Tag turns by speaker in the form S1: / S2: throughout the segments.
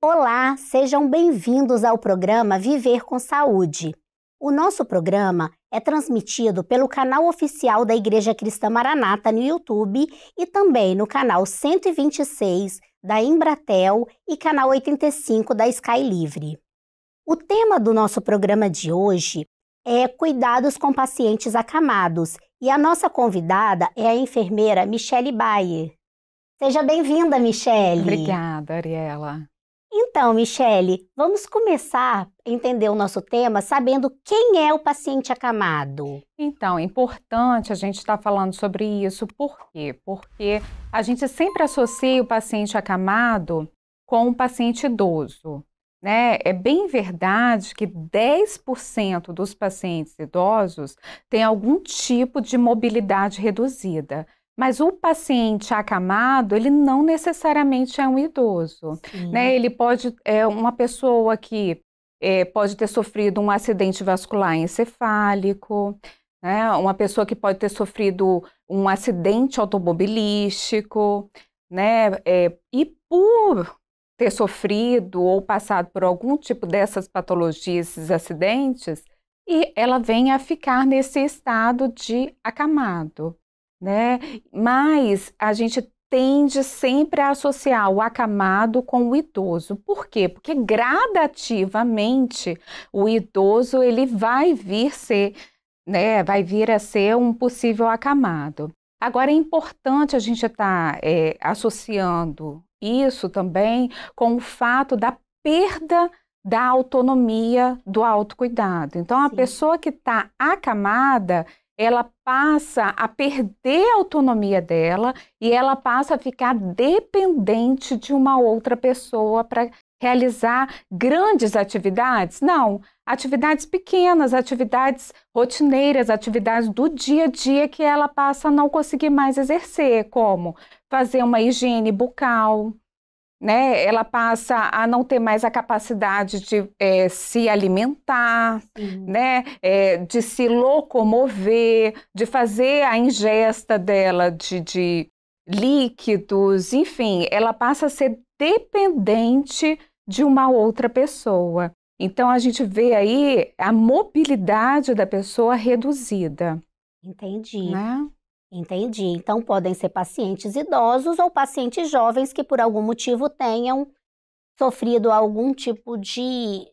S1: Olá, sejam bem-vindos ao programa Viver com Saúde. O nosso programa é transmitido pelo canal oficial da Igreja Cristã Maranata no YouTube e também no canal 126 da Embratel e canal 85 da Sky Livre. O tema do nosso programa de hoje é cuidados com pacientes acamados e a nossa convidada é a enfermeira Michele Bayer. Seja bem-vinda, Michele.
S2: Obrigada, Ariela.
S1: Então, Michele, vamos começar a entender o nosso tema sabendo quem é o paciente acamado.
S2: Então, é importante a gente estar falando sobre isso. Por quê? Porque a gente sempre associa o paciente acamado com o paciente idoso, né? É bem verdade que 10% dos pacientes idosos têm algum tipo de mobilidade reduzida. Mas o paciente acamado, ele não necessariamente é um idoso, né? Ele pode, uma pessoa que pode ter sofrido um acidente vascular encefálico, né? Uma pessoa que pode ter sofrido um acidente automobilístico, né? E por ter sofrido ou passado por algum tipo dessas patologias, esses acidentes, e ela vem a ficar nesse estado de acamado, né? Mas a gente tende sempre a associar o acamado com o idoso. Por quê? Porque gradativamente o idoso ele vai vir a ser um possível acamado. Agora é importante a gente estar associando isso também com o fato da perda da autonomia do autocuidado. Então, a pessoa que está acamada, ela passa a perder a autonomia dela e ela passa a ficar dependente de uma outra pessoa para realizar grandes atividades? Não, atividades pequenas, atividades rotineiras, atividades do dia a dia que ela passa a não conseguir mais exercer, como fazer uma higiene bucal, né? Ela passa a não ter mais a capacidade de se alimentar, né? De se locomover, de fazer a ingesta dela de líquidos, enfim, ela passa a ser dependente de uma outra pessoa. Então, a gente vê aí a mobilidade da pessoa reduzida.
S1: Entendi.
S2: Né?
S1: Entendi. Então, podem ser pacientes idosos ou pacientes jovens que, por algum motivo, tenham sofrido algum tipo de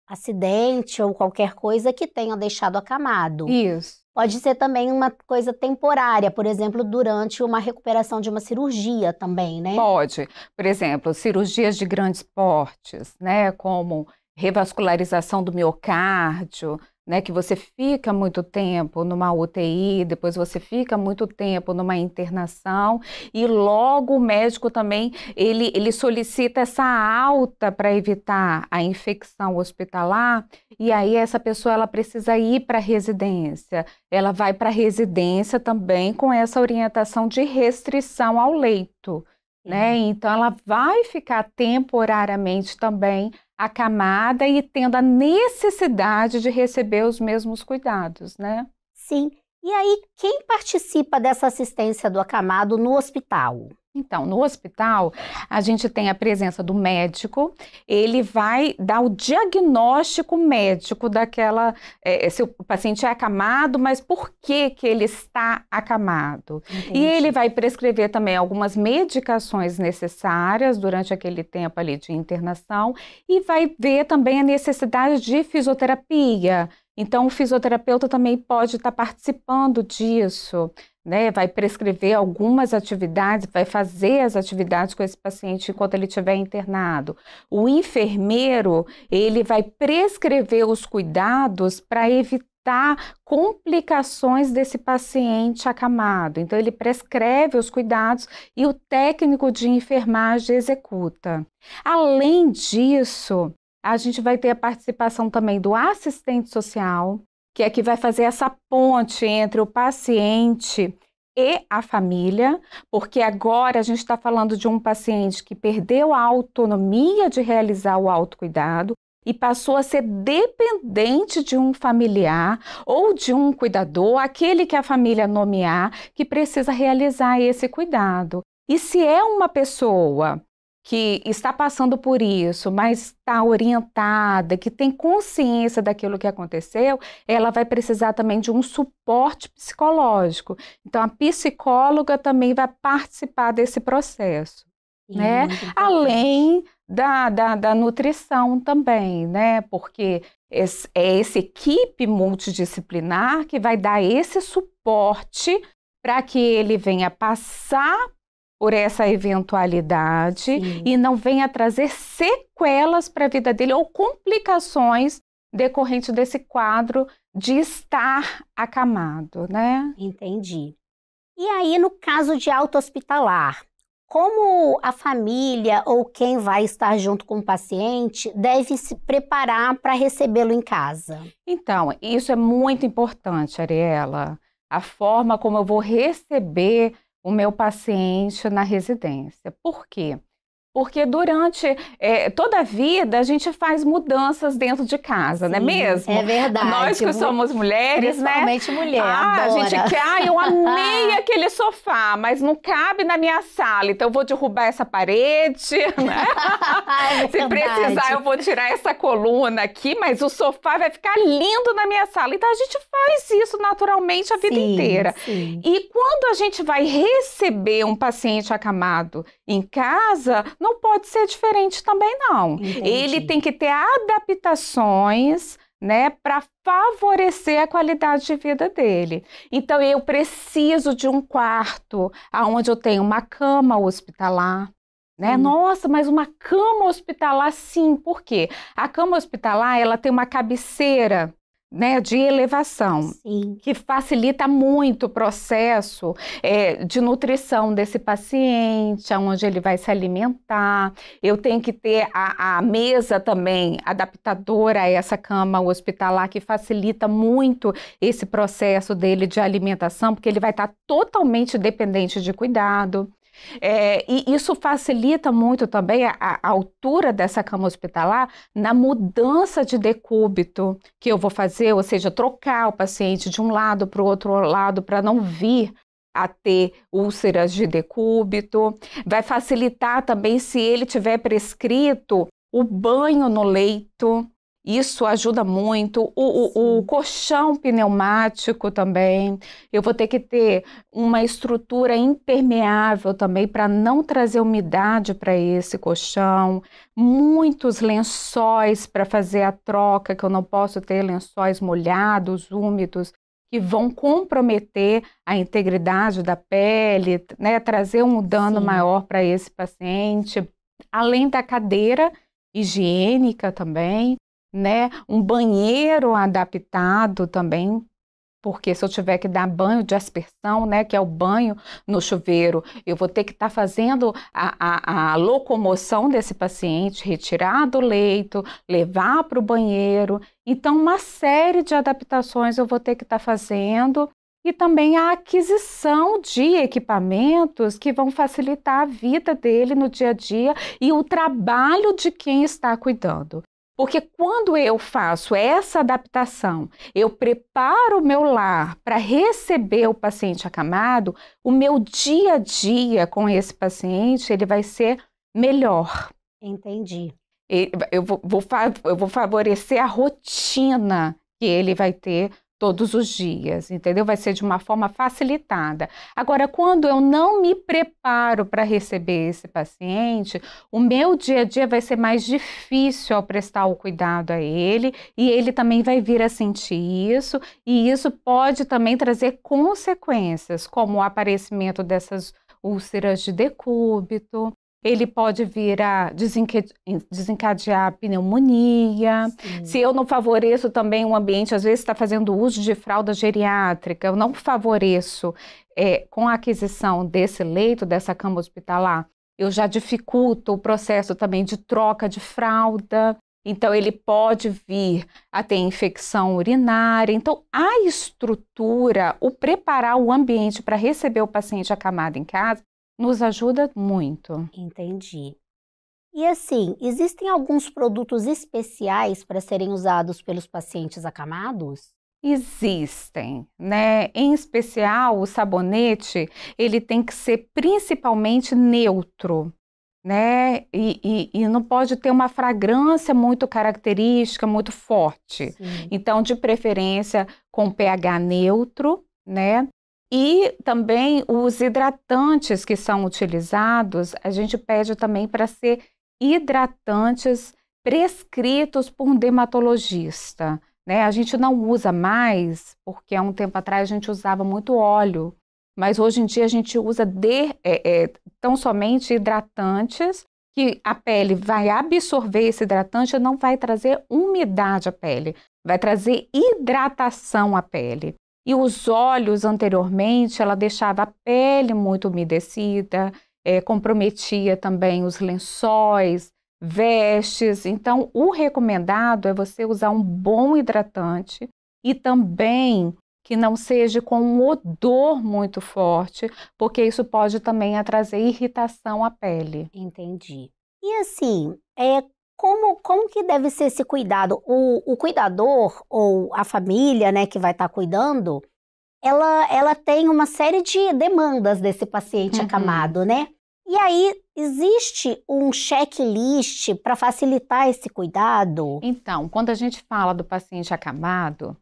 S1: acidente ou qualquer coisa que tenha deixado acamado.
S2: Isso.
S1: Pode ser também uma coisa temporária, por exemplo, durante uma recuperação de uma cirurgia também, né?
S2: Pode. Por exemplo, cirurgias de grandes portes, né, como revascularização do miocárdio, né, que você fica muito tempo numa UTI, depois você fica muito tempo numa internação e logo o médico também, ele solicita essa alta para evitar a infecção hospitalar e aí essa pessoa ela precisa ir para a residência. Ela vai para a residência também com essa orientação de restrição ao leito, né? Então ela vai ficar temporariamente também acamada e tendo a necessidade de receber os mesmos cuidados, né?
S1: Sim. E aí, quem participa dessa assistência do acamado no hospital?
S2: Então, no hospital, a gente tem a presença do médico, ele vai dar o diagnóstico médico daquela, se o paciente é acamado, mas por que ele está acamado?
S1: Entendi.
S2: E ele vai prescrever também algumas medicações necessárias durante aquele tempo ali de internação e vai ver também a necessidade de fisioterapia. Então, o fisioterapeuta também pode estar participando disso, né? Vai prescrever algumas atividades, vai fazer as atividades com esse paciente enquanto ele estiver internado. O enfermeiro, ele vai prescrever os cuidados para evitar complicações desse paciente acamado. Então, ele prescreve os cuidados e o técnico de enfermagem executa. Além disso, a gente vai ter a participação também do assistente social, que é que vai fazer essa ponte entre o paciente e a família, porque agora a gente está falando de um paciente que perdeu a autonomia de realizar o autocuidado e passou a ser dependente de um familiar ou de um cuidador, aquele que a família nomear, que precisa realizar esse cuidado. E se é uma pessoa que está passando por isso, mas está orientada, que tem consciência daquilo que aconteceu, ela vai precisar também de um suporte psicológico. Então, a psicóloga também vai participar desse processo, né? Além da nutrição também, né? Porque é essa equipe multidisciplinar que vai dar esse suporte para que ele venha passar por essa eventualidade
S1: Sim.
S2: e não venha trazer sequelas para a vida dele ou complicações decorrentes desse quadro de estar acamado, né?
S1: Entendi. E aí, no caso de alta hospitalar, como a família ou quem vai estar junto com o paciente deve se preparar para recebê-lo em casa?
S2: Então, isso é muito importante, Ariela. A forma como eu vou receber o meu paciente na residência. Por quê? Porque durante toda a vida a gente faz mudanças dentro de casa, não é mesmo?
S1: É verdade.
S2: Nós que somos mulheres,
S1: principalmente mulher,
S2: a
S1: adora.
S2: gente quer, eu amei aquele sofá, mas não cabe na minha sala, então eu vou derrubar essa parede, né?
S1: É
S2: Se precisar, eu vou tirar essa coluna aqui, mas o sofá vai ficar lindo na minha sala. Então a gente faz isso naturalmente a vida inteira.
S1: Sim.
S2: E quando a gente vai receber um paciente acamado em casa, não pode ser diferente também, não.
S1: Entendi.
S2: Ele tem que ter adaptações, né, para favorecer a qualidade de vida dele. Então, eu preciso de um quarto onde eu tenho uma cama hospitalar, né? Nossa, mas uma cama hospitalar, sim. Por quê? A cama hospitalar, ela tem uma cabeceira, né, de elevação,
S1: Sim.
S2: que facilita muito o processo de nutrição desse paciente, onde ele vai se alimentar. Eu tenho que ter a mesa também adaptadora a essa cama hospitalar, que facilita muito esse processo dele de alimentação, porque ele vai estar totalmente dependente de cuidado. E isso facilita muito também a altura dessa cama hospitalar na mudança de decúbito que eu vou fazer, ou seja, trocar o paciente de um lado para o outro lado para não vir a ter úlceras de decúbito. Vai facilitar também se ele tiver prescrito o banho no leito. Isso ajuda muito. O colchão pneumático também. Eu vou ter que ter uma estrutura impermeável também para não trazer umidade para esse colchão. Muitos lençóis para fazer a troca, que eu não posso ter lençóis molhados, úmidos, que vão comprometer a integridade da pele, né? Trazer um dano maior para esse paciente. Além da cadeira higiênica também, né? Um banheiro adaptado também, porque se eu tiver que dar banho de aspersão, né, que é o banho no chuveiro, eu vou ter que estar fazendo a locomoção desse paciente, retirar do leito, levar para o banheiro. Então, uma série de adaptações eu vou ter que estar fazendo, e também a aquisição de equipamentos que vão facilitar a vida dele no dia a dia e o trabalho de quem está cuidando. Porque quando eu faço essa adaptação, eu preparo o meu lar para receber o paciente acamado, o meu dia a dia com esse paciente, ele vai ser melhor.
S1: Entendi.
S2: Eu vou favorecer a rotina que ele vai ter todos os dias, entendeu? Vai ser de uma forma facilitada. Agora, quando eu não me preparo para receber esse paciente, o meu dia a dia vai ser mais difícil ao prestar o cuidado a ele, e ele também vai vir a sentir isso, e isso pode também trazer consequências, como o aparecimento dessas úlceras de decúbito. Ele pode vir a desencadear pneumonia.
S1: Sim.
S2: Se eu não favoreço também o ambiente, às vezes está fazendo uso de fralda geriátrica, eu não favoreço com a aquisição desse leito, dessa cama hospitalar, eu já dificulto o processo também de troca de fralda. Então, ele pode vir a ter infecção urinária. Então, a estrutura, o preparar o ambiente para receber o paciente acamado em casa, nos ajuda muito.
S1: Entendi. E assim, existem alguns produtos especiais para serem usados pelos pacientes acamados?
S2: Existem, né? Em especial, o sabonete, ele tem que ser principalmente neutro, né? E não pode ter uma fragrância muito característica, muito forte.
S1: Sim.
S2: Então, de preferência, com pH neutro, né? E também os hidratantes que são utilizados, a gente pede também para ser hidratantes prescritos por um dermatologista, né? A gente não usa mais, porque há um tempo atrás a gente usava muito óleo, mas hoje em dia a gente usa tão somente hidratantes que a pele vai absorver esse hidratante e não vai trazer umidade à pele, vai trazer hidratação à pele. E os óleos, anteriormente, ela deixava a pele muito umedecida, comprometia também os lençóis, vestes. Então, o recomendado é você usar um bom hidratante e também que não seja com um odor muito forte, porque isso pode também trazer irritação à pele.
S1: Entendi. E assim, como que deve ser esse cuidado? O cuidador ou a família, né, que vai estar cuidando, ela tem uma série de demandas desse paciente acamado, né? E aí, existe um checklist para facilitar esse cuidado?
S2: Então, quando a gente fala do paciente acamado,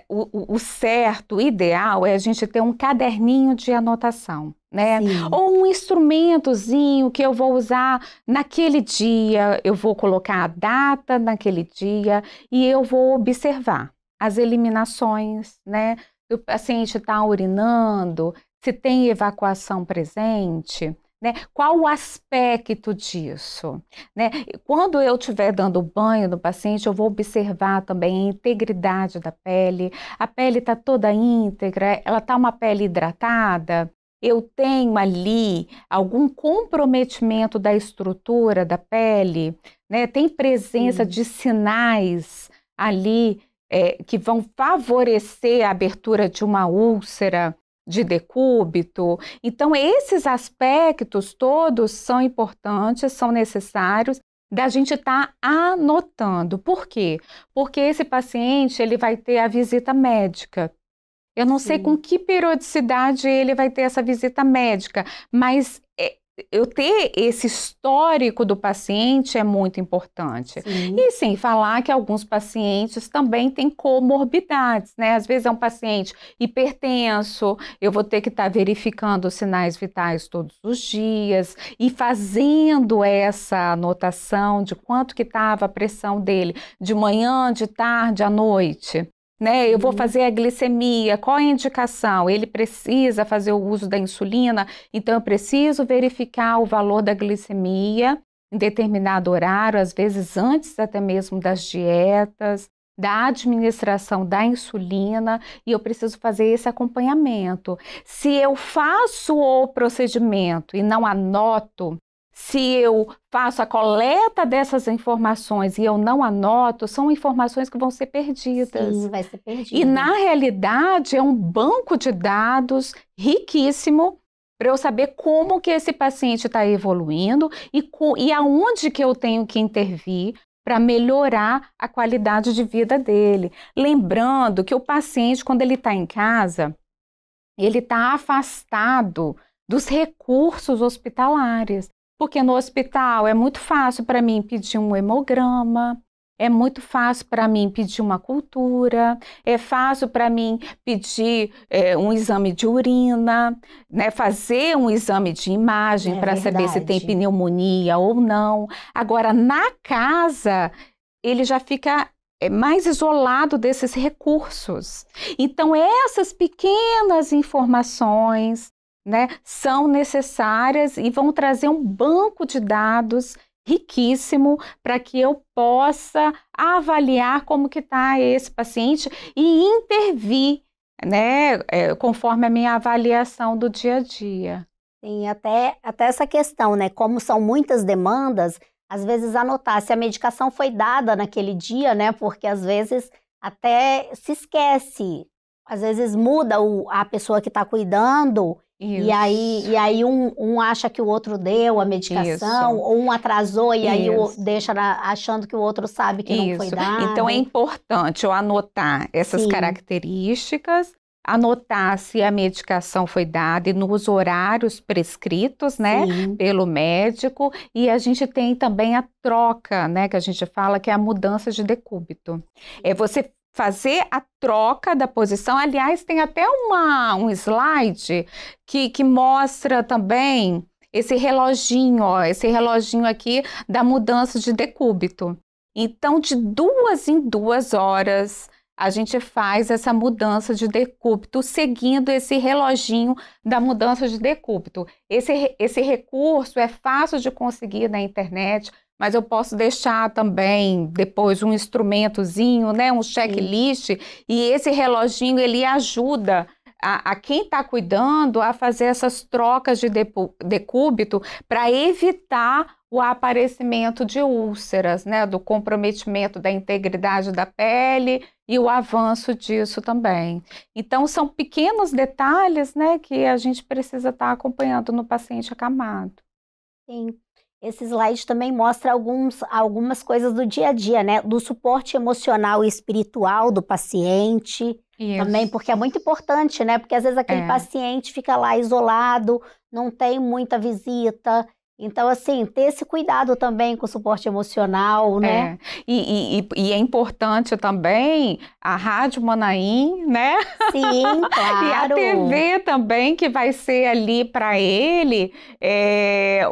S2: o certo, o ideal é a gente ter um caderninho de anotação, né?
S1: Sim.
S2: Ou um instrumentozinho que eu vou usar naquele dia, eu vou colocar a data naquele dia e eu vou observar as eliminações, né? Se o paciente está urinando, se tem evacuação presente, né? Qual o aspecto disso, né? Quando eu estiver dando banho no paciente, eu vou observar também a integridade da pele. A pele está toda íntegra, ela está uma pele hidratada. Eu tenho ali algum comprometimento da estrutura da pele, né? Tem presença de sinais ali que vão favorecer a abertura de uma úlcera de decúbito. Então, esses aspectos todos são importantes, são necessários da gente estar anotando. Por quê? Porque esse paciente ele vai ter a visita médica. Eu não sei com que periodicidade ele vai ter essa visita médica, mas eu ter esse histórico do paciente é muito importante.
S1: Sim.
S2: E sem falar que alguns pacientes também têm comorbidades, né? Às vezes é um paciente hipertenso, eu vou ter que estar verificando os sinais vitais todos os dias e fazendo essa anotação de quanto que estava a pressão dele de manhã, de tarde, à noite. Né? Eu vou fazer a glicemia, qual é a indicação? Ele precisa fazer o uso da insulina, então eu preciso verificar o valor da glicemia em determinado horário, às vezes antes até mesmo das dietas, da administração da insulina, e eu preciso fazer esse acompanhamento. Se eu faço o procedimento e não anoto, se eu faço a coleta dessas informações e eu não anoto, são informações que vão ser perdidas.
S1: Sim, vai ser perdido.
S2: E na realidade é um banco de dados riquíssimo para eu saber como que esse paciente está evoluindo e aonde que eu tenho que intervir para melhorar a qualidade de vida dele. Lembrando que o paciente, quando ele está em casa, ele está afastado dos recursos hospitalares. Porque no hospital é muito fácil para mim pedir um hemograma, é muito fácil para mim pedir uma cultura, é fácil para mim pedir um exame de urina, né, fazer um exame de imagem para saber se tem pneumonia ou não. Agora, na casa, ele já fica mais isolado desses recursos. Então, essas pequenas informações, né, são necessárias e vão trazer um banco de dados riquíssimo para que eu possa avaliar como que está esse paciente e intervir, né, conforme a minha avaliação do dia a dia.
S1: Sim, até essa questão, né, como são muitas demandas, às vezes anotar se a medicação foi dada naquele dia, né, porque às vezes até se esquece, às vezes muda a pessoa que está cuidando.
S2: Isso.
S1: E aí um acha que o outro deu a medicação, ou um atrasou e aí deixa achando que o outro sabe que não foi dado.
S2: Então é importante eu anotar essas características anotar se a medicação foi dada e nos horários prescritos, né,
S1: Sim.
S2: pelo médico, e a gente tem também a troca, né, que a gente fala que é a mudança de decúbito. É você fazer a troca da posição. Aliás, tem até um slide que mostra também esse reloginho, ó, esse reloginho aqui da mudança de decúbito. Então, de 2 em 2 horas, a gente faz essa mudança de decúbito, seguindo esse reloginho da mudança de decúbito. Esse recurso é fácil de conseguir na internet, mas eu posso deixar também depois um instrumentozinho, né, um checklist, e esse reloginho ele ajuda a quem está cuidando a fazer essas trocas de decúbito para evitar o aparecimento de úlceras, né, do comprometimento da integridade da pele e o avanço disso também. Então, são pequenos detalhes, né, que a gente precisa estar acompanhando no paciente acamado.
S1: Sim. Esse slide também mostra algumas coisas do dia a dia, né? Do suporte emocional e espiritual do paciente.
S2: Isso.
S1: Também, porque é muito importante, né? Porque às vezes aquele paciente fica lá isolado, não tem muita visita. Então, assim, ter esse cuidado também com o suporte emocional, né?
S2: E é importante também a Rádio Manaim, né?
S1: Sim, claro.
S2: E a TV também, que vai ser ali para ele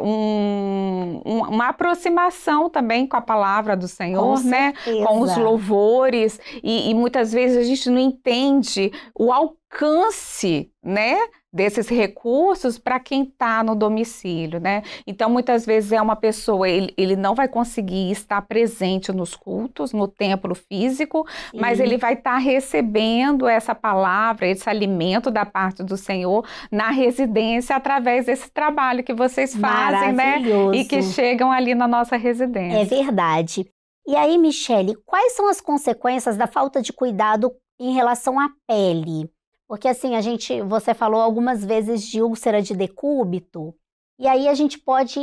S2: uma aproximação também com a palavra do Senhor, né? Com os louvores. E muitas vezes a gente não entende o alcance, né, desses recursos para quem está no domicílio, né? Então, muitas vezes é uma pessoa, ele não vai conseguir estar presente nos cultos, no templo físico, sim, mas ele vai estar recebendo essa palavra, esse alimento da parte do Senhor na residência através desse trabalho que vocês fazem, né? E que chegam ali na nossa residência.
S1: É verdade. E aí, Michele, quais são as consequências da falta de cuidado em relação à pele? Porque assim, você falou algumas vezes de úlcera de decúbito, e aí a gente pode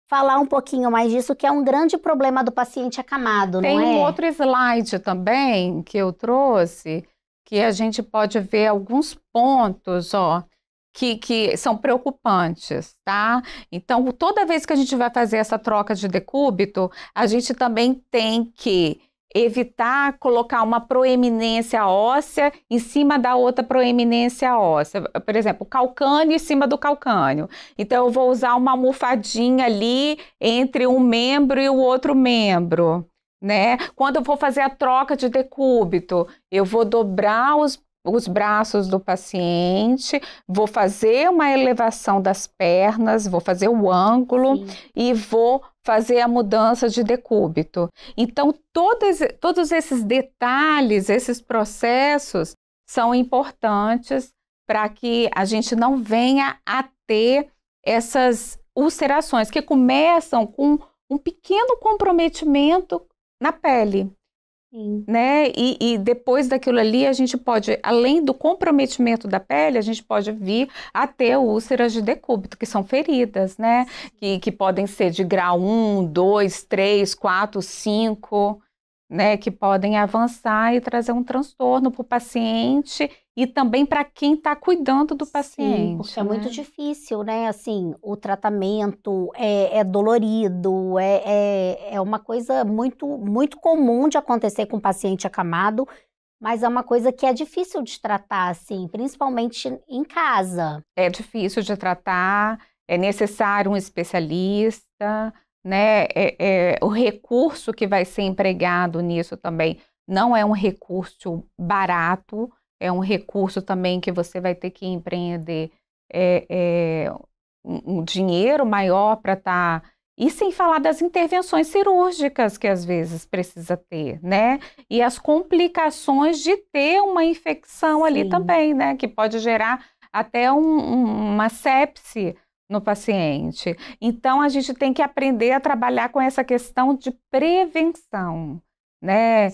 S1: falar um pouquinho mais disso, que é um grande problema do paciente acamado, não é?
S2: Tem um outro slide também que eu trouxe, que a gente pode ver alguns pontos, ó, que são preocupantes, tá? Então, toda vez que a gente vai fazer essa troca de decúbito, a gente também tem que evitar colocar uma proeminência óssea em cima da outra proeminência óssea. Por exemplo, calcânio em cima do calcânio. Então, eu vou usar uma almofadinha ali entre um membro e o outro membro, né? Quando eu vou fazer a troca de decúbito, eu vou dobrar os braços do paciente, vou fazer uma elevação das pernas, vou fazer o ângulo, sim, e vou fazer a mudança de decúbito. Então, todos esses detalhes, esses processos são importantes para que a gente não venha a ter essas ulcerações que começam com um pequeno comprometimento na pele.
S1: Sim.
S2: Né? E depois daquilo ali, a gente pode, além do comprometimento da pele, a gente pode vir a ter úlceras de decúbito, que são feridas, né? Que podem ser de grau 1, 2, 3, 4, 5, né? Que podem avançar e trazer um transtorno para o paciente e também para quem está cuidando do paciente.
S1: Sim, porque é muito difícil, né? Assim, o tratamento é dolorido, é uma coisa muito, muito comum de acontecer com o paciente acamado, mas é uma coisa que é difícil de tratar, assim, principalmente em casa.
S2: É difícil de tratar, é necessário um especialista, né? O recurso que vai ser empregado nisso também não é um recurso barato, é um recurso também que você vai ter que empreender um dinheiro maior para estar... E sem falar das intervenções cirúrgicas que às vezes precisa ter, né? E as complicações de ter uma infecção, sim, ali também, né? Que pode gerar até uma sepse no paciente. Então, a gente tem que aprender a trabalhar com essa questão de prevenção, né?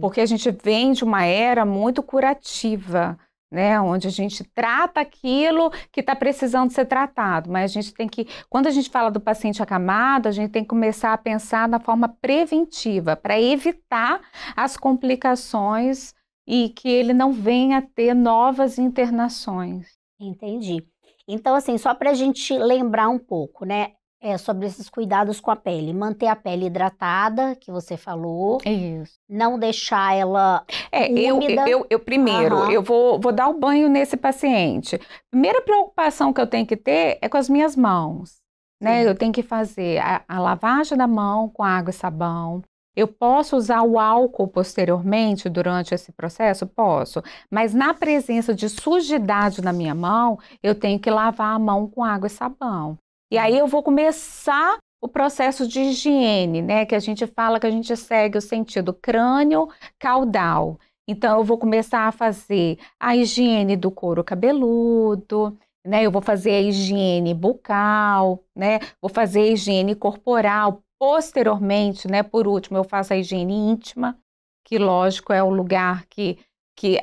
S2: Porque a gente vem de uma era muito curativa, né? Onde a gente trata aquilo que está precisando ser tratado, mas a gente tem que, quando a gente fala do paciente acamado, a gente tem que começar a pensar na forma preventiva, para evitar as complicações e que ele não venha a ter novas internações.
S1: Entendi. Então, assim, só para a gente lembrar um pouco, né, sobre esses cuidados com a pele. Manter a pele hidratada, que você falou,
S2: Isso.
S1: não deixar ela
S2: Eu,
S1: úmida.
S2: primeiro,
S1: Aham.
S2: eu vou dar o banho nesse paciente. Primeira preocupação que eu tenho que ter é com as minhas mãos, né?
S1: Sim.
S2: Eu tenho que fazer a lavagem da mão com água e sabão. Eu posso usar o álcool posteriormente durante esse processo? Posso, mas na presença de sujidade na minha mão, eu tenho que lavar a mão com água e sabão. E aí eu vou começar o processo de higiene, né? Que a gente fala que a gente segue o sentido crânio-caudal. Então, eu vou começar a fazer a higiene do couro cabeludo, né? Eu vou fazer a higiene bucal, né? Vou fazer a higiene corporal. Posteriormente, né? Por último, eu faço a higiene íntima, que lógico é o lugar que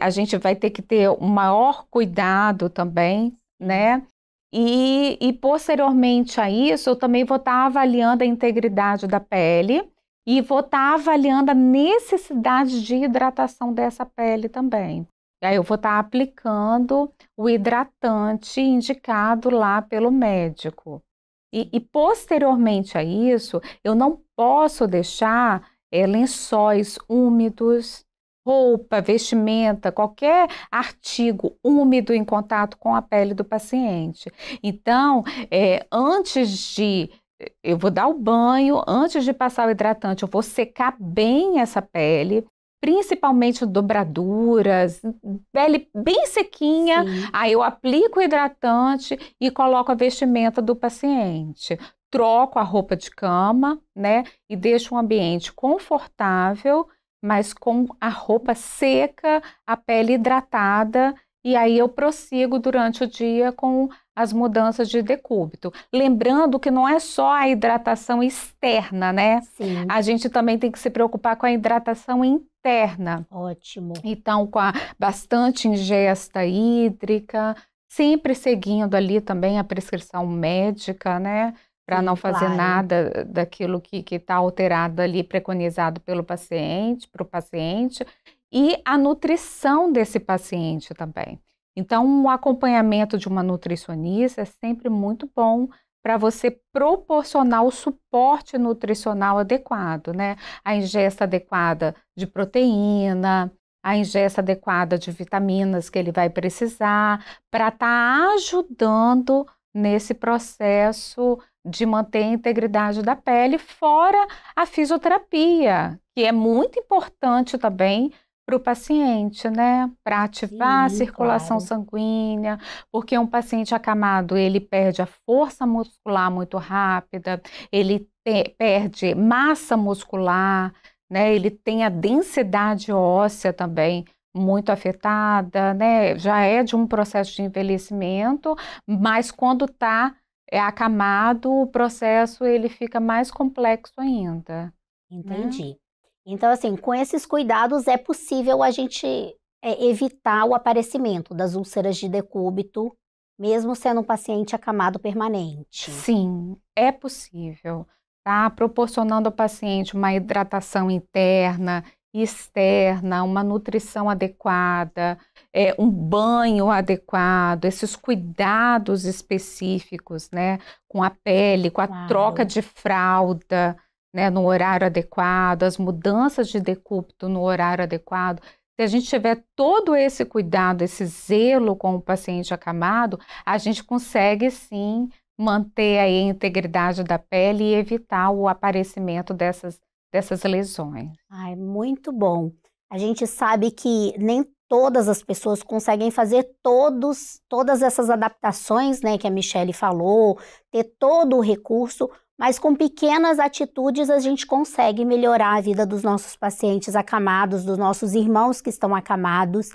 S2: a gente vai ter que ter o maior cuidado também, né? E posteriormente a isso, eu também vou estar avaliando a integridade da pele e vou estar avaliando a necessidade de hidratação dessa pele também. E aí eu vou estar aplicando o hidratante indicado lá pelo médico. E posteriormente a isso, eu não posso deixar lençóis úmidos, roupa, vestimenta, qualquer artigo úmido em contato com a pele do paciente. Então, eu vou dar o banho, antes de passar o hidratante, eu vou secar bem essa pele, principalmente dobraduras, pele bem sequinha,
S1: Sim.
S2: aí eu aplico o hidratante e coloco a vestimenta do paciente. Troco a roupa de cama, né, e deixo um ambiente confortável, mas com a roupa seca, a pele hidratada, e aí eu prossigo durante o dia com as mudanças de decúbito. Lembrando que não é só a hidratação externa, né?
S1: Sim.
S2: A gente também tem que se preocupar com a hidratação interna.
S1: Ótimo.
S2: Então, com bastante ingesta hídrica, sempre seguindo ali também a prescrição médica, né? Para
S1: Sim,
S2: não fazer
S1: claro.
S2: nada daquilo que está alterado ali, preconizado pelo paciente, para o paciente, e a nutrição desse paciente também. Então, o acompanhamento de uma nutricionista é sempre muito bom para você proporcionar o suporte nutricional adequado, né? A ingesta adequada de proteína, a ingesta adequada de vitaminas que ele vai precisar, para estar ajudando nesse processo de manter a integridade da pele, fora a fisioterapia, que é muito importante também para o paciente, né? Para ativar a
S1: Sim,
S2: circulação
S1: claro.
S2: sanguínea, porque um paciente acamado, ele perde a força muscular muito rápida, ele perde massa muscular, né? Ele tem a densidade óssea também muito afetada, né? Já é de um processo de envelhecimento, mas quando está acamado, o processo ele fica mais complexo ainda, né?
S1: Entendi. Então, assim, com esses cuidados é possível a gente evitar o aparecimento das úlceras de decúbito, mesmo sendo um paciente acamado permanente.
S2: Sim, é possível, tá? Proporcionando ao paciente uma hidratação interna, externa, uma nutrição adequada, um banho adequado, esses cuidados específicos, né? Com a pele, com a troca
S1: Claro.
S2: de fralda, né? No horário adequado, as mudanças de decúbito no horário adequado. Se a gente tiver todo esse cuidado, esse zelo com o paciente acamado, a gente consegue sim manter aí a integridade da pele e evitar o aparecimento dessas lesões.
S1: Ai, muito bom. A gente sabe que nem todas as pessoas conseguem fazer todas essas adaptações, né, que a Michele falou, ter todo o recurso, mas com pequenas atitudes a gente consegue melhorar a vida dos nossos pacientes acamados, dos nossos irmãos que estão acamados.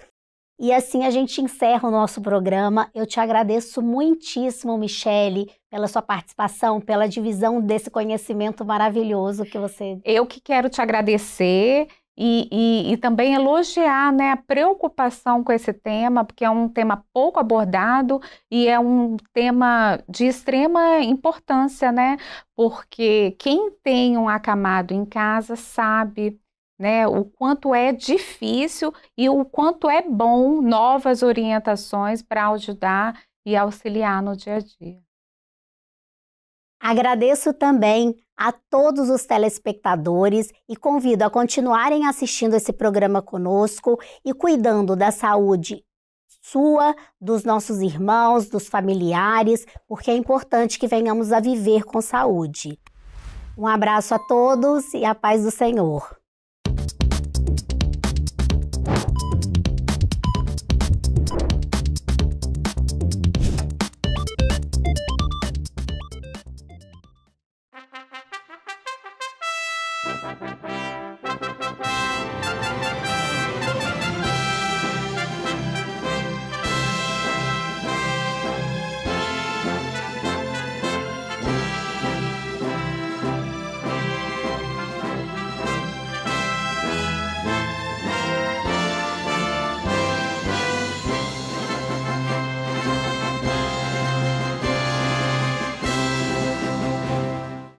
S1: E assim a gente encerra o nosso programa. Eu te agradeço muitíssimo, Michele, pela sua participação, pela divisão desse conhecimento maravilhoso que você...
S2: Eu que quero te agradecer e também elogiar, né, a preocupação com esse tema, porque é um tema pouco abordado e é um tema de extrema importância, né? Porque quem tem um acamado em casa sabe né? O quanto é difícil e o quanto é bom novas orientações para ajudar e auxiliar no dia a dia.
S1: Agradeço também a todos os telespectadores e convido a continuarem assistindo esse programa conosco e cuidando da saúde sua, dos nossos irmãos, dos familiares, porque é importante que venhamos a viver com saúde. Um abraço a todos e a paz do Senhor.